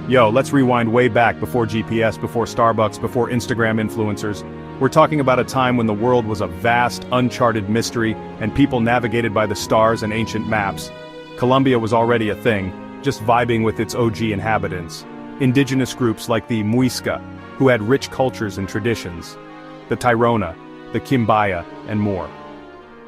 Yo, let's rewind way back before GPS, before Starbucks, before Instagram influencers. We're talking about a time when the world was a vast, uncharted mystery, and people navigated by the stars and ancient maps. Colombia was already a thing, just vibing with its OG inhabitants. Indigenous groups like the Muisca, who had rich cultures and traditions. The Tairona, the Quimbaya, and more.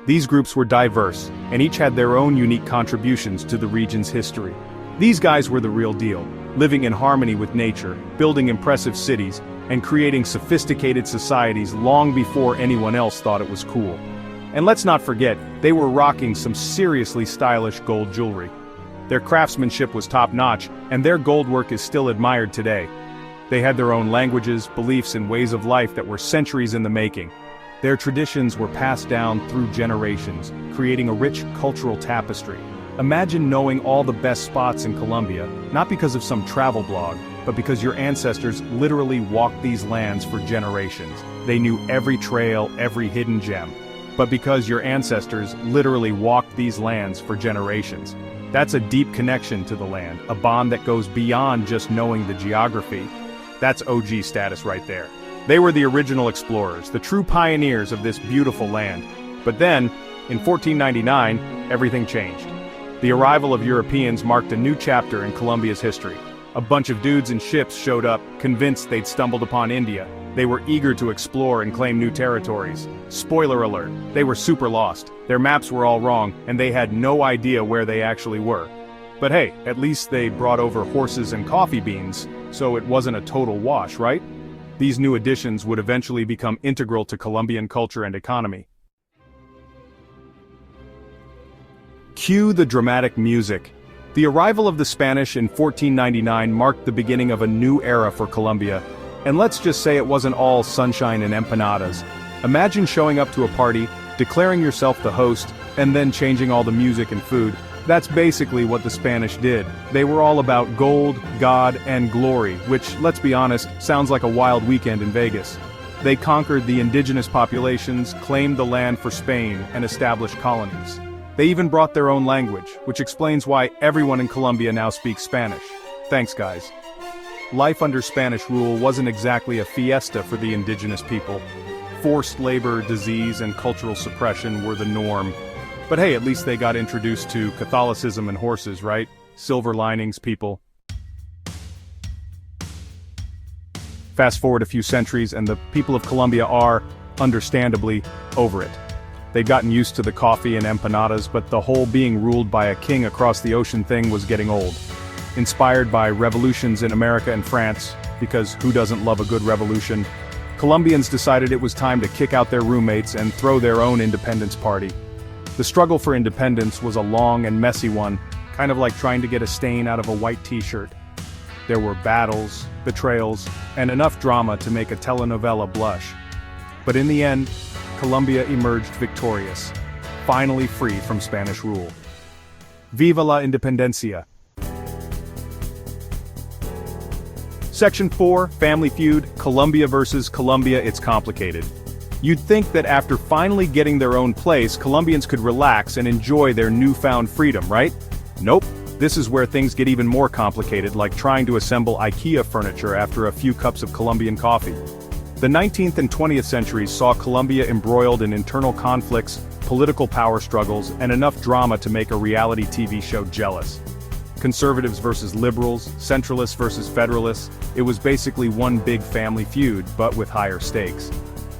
These groups were diverse, and each had their own unique contributions to the region's history. These guys were the real deal, living in harmony with nature, building impressive cities, and creating sophisticated societies long before anyone else thought it was cool. And let's not forget, they were rocking some seriously stylish gold jewelry. Their craftsmanship was top-notch, and their gold work is still admired today. They had their own languages, beliefs, and ways of life that were centuries in the making. Their traditions were passed down through generations, creating a rich cultural tapestry. Imagine knowing all the best spots in Colombia, not because of some travel blog, but because your ancestors literally walked these lands for generations. They knew every trail, every hidden gem. But because your ancestors literally walked these lands for generations. That's a deep connection to the land, a bond that goes beyond just knowing the geography. That's OG status right there. They were the original explorers, the true pioneers of this beautiful land. But then, in 1499, everything changed. The arrival of Europeans marked a new chapter in Colombia's history. A bunch of dudes in ships showed up, convinced they'd stumbled upon India. They were eager to explore and claim new territories. Spoiler alert, they were super lost. Their maps were all wrong, and they had no idea where they actually were. But hey, at least they brought over horses and coffee beans, so it wasn't a total wash, right? These new additions would eventually become integral to Colombian culture and economy. Cue the dramatic music. The arrival of the Spanish in 1499 marked the beginning of a new era for Colombia. And let's just say it wasn't all sunshine and empanadas. Imagine showing up to a party, declaring yourself the host, and then changing all the music and food. That's basically what the Spanish did. They were all about gold, God, and glory, which, let's be honest, sounds like a wild weekend in Vegas. They conquered the indigenous populations, claimed the land for Spain, and established colonies. They even brought their own language, which explains why everyone in Colombia now speaks Spanish. Thanks, guys. Life under Spanish rule wasn't exactly a fiesta for the indigenous people. Forced labor, disease, and cultural suppression were the norm. But hey, at least they got introduced to Catholicism and horses, right? Silver linings, people. Fast forward a few centuries and the people of Colombia are, understandably, over it. They'd gotten used to the coffee and empanadas, but the whole being ruled by a king across the ocean thing was getting old. Inspired by revolutions in America and France, because who doesn't love a good revolution, Colombians decided it was time to kick out their roommates and throw their own independence party. The struggle for independence was a long and messy one, kind of like trying to get a stain out of a white t-shirt. There were battles, betrayals, and enough drama to make a telenovela blush. But in the end, Colombia emerged victorious, finally free from Spanish rule. Viva la Independencia! Section 4, Family Feud, Colombia versus Colombia. It's complicated. You'd think that after finally getting their own place, Colombians could relax and enjoy their newfound freedom, right? Nope. This is where things get even more complicated, like trying to assemble IKEA furniture after a few cups of Colombian coffee. The 19th and 20th centuries saw Colombia embroiled in internal conflicts, political power struggles, and enough drama to make a reality TV show jealous. Conservatives versus liberals, centralists versus federalists, it was basically one big family feud, but with higher stakes.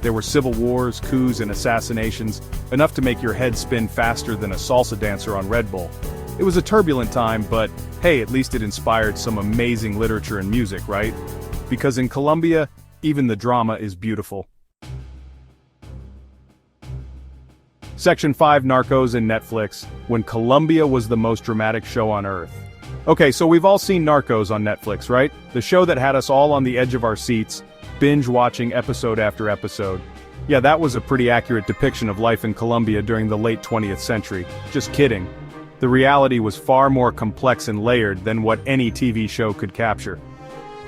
There were civil wars, coups, and assassinations, enough to make your head spin faster than a salsa dancer on Red Bull. It was a turbulent time, but hey, at least it inspired some amazing literature and music, right? Because in Colombia, even the drama is beautiful. Section 5, Narcos and Netflix, when Colombia was the most dramatic show on earth. Okay, so we've all seen Narcos on Netflix, right? The show that had us all on the edge of our seats, binge-watching episode after episode. Yeah, that was a pretty accurate depiction of life in Colombia during the late 20th century. Just kidding. The reality was far more complex and layered than what any TV show could capture.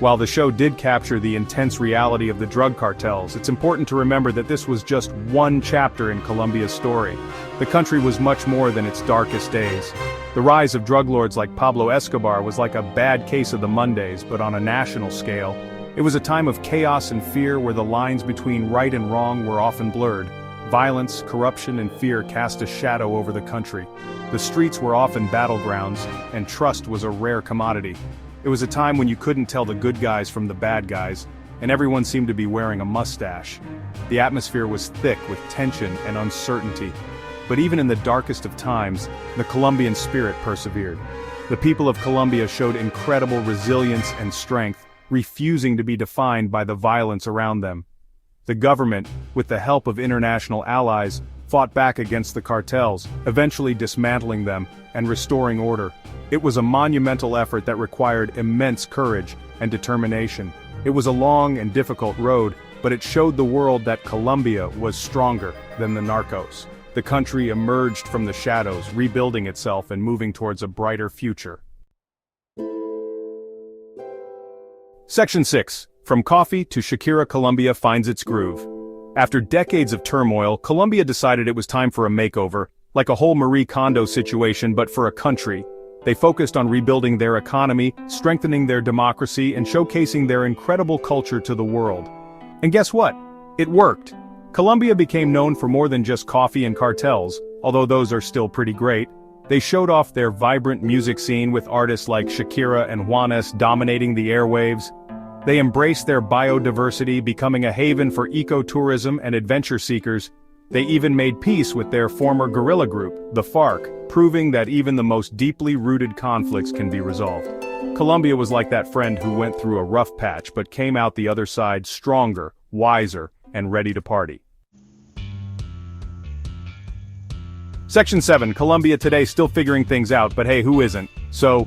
While the show did capture the intense reality of the drug cartels, it's important to remember that this was just one chapter in Colombia's story. The country was much more than its darkest days. The rise of drug lords like Pablo Escobar was like a bad case of the Mondays, but on a national scale. It was a time of chaos and fear where the lines between right and wrong were often blurred. Violence, corruption, and fear cast a shadow over the country. The streets were often battlegrounds, and trust was a rare commodity. It was a time when you couldn't tell the good guys from the bad guys, and everyone seemed to be wearing a mustache. The atmosphere was thick with tension and uncertainty. But even in the darkest of times, the Colombian spirit persevered. The people of Colombia showed incredible resilience and strength, refusing to be defined by the violence around them. The government, with the help of international allies, fought back against the cartels, eventually dismantling them and restoring order. It was a monumental effort that required immense courage and determination. It was a long and difficult road, but it showed the world that Colombia was stronger than the narcos. The country emerged from the shadows, rebuilding itself and moving towards a brighter future. Section 6. From coffee to Shakira, Colombia finds its groove. After decades of turmoil, Colombia decided it was time for a makeover, like a whole Marie Kondo situation but for a country. They focused on rebuilding their economy, strengthening their democracy, and showcasing their incredible culture to the world. And guess what? It worked. Colombia became known for more than just coffee and cartels, although those are still pretty great. They showed off their vibrant music scene with artists like Shakira and Juanes dominating the airwaves. They embraced their biodiversity, becoming a haven for ecotourism and adventure seekers. They even made peace with their former guerrilla group, the FARC, proving that even the most deeply rooted conflicts can be resolved. Colombia was like that friend who went through a rough patch but came out the other side stronger, wiser, and ready to party. Section 7. Colombia today, still figuring things out, but hey, who isn't? So,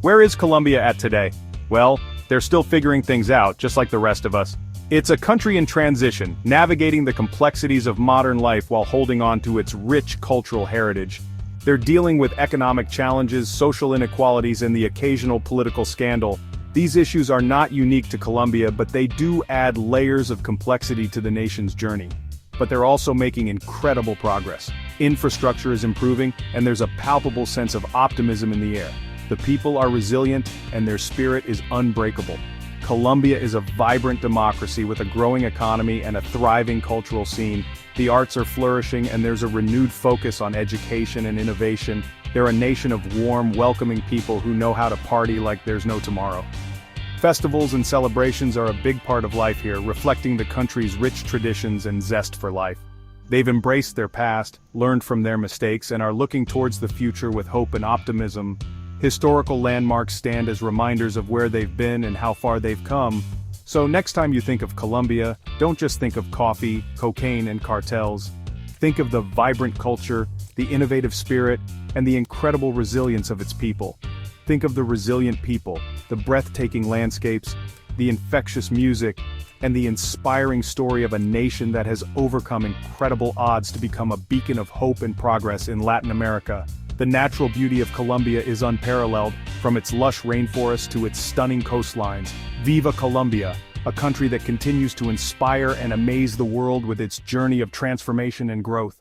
where is Colombia at today? Well, they're still figuring things out, just like the rest of us. It's a country in transition, navigating the complexities of modern life while holding on to its rich cultural heritage. They're dealing with economic challenges, social inequalities, and the occasional political scandal. These issues are not unique to Colombia, but they do add layers of complexity to the nation's journey. But they're also making incredible progress. Infrastructure is improving, and there's a palpable sense of optimism in the air. The people are resilient, and their spirit is unbreakable. Colombia is a vibrant democracy with a growing economy and a thriving cultural scene. The arts are flourishing, and there's a renewed focus on education and innovation. They're a nation of warm, welcoming people who know how to party like there's no tomorrow. Festivals and celebrations are a big part of life here, reflecting the country's rich traditions and zest for life. They've embraced their past, learned from their mistakes, and are looking towards the future with hope and optimism. Historical landmarks stand as reminders of where they've been and how far they've come. So next time you think of Colombia, don't just think of coffee, cocaine, and cartels. Think of the vibrant culture, the innovative spirit, and the incredible resilience of its people. Think of the resilient people, the breathtaking landscapes, the infectious music, and the inspiring story of a nation that has overcome incredible odds to become a beacon of hope and progress in Latin America. The natural beauty of Colombia is unparalleled, from its lush rainforests to its stunning coastlines. Viva Colombia, a country that continues to inspire and amaze the world with its journey of transformation and growth.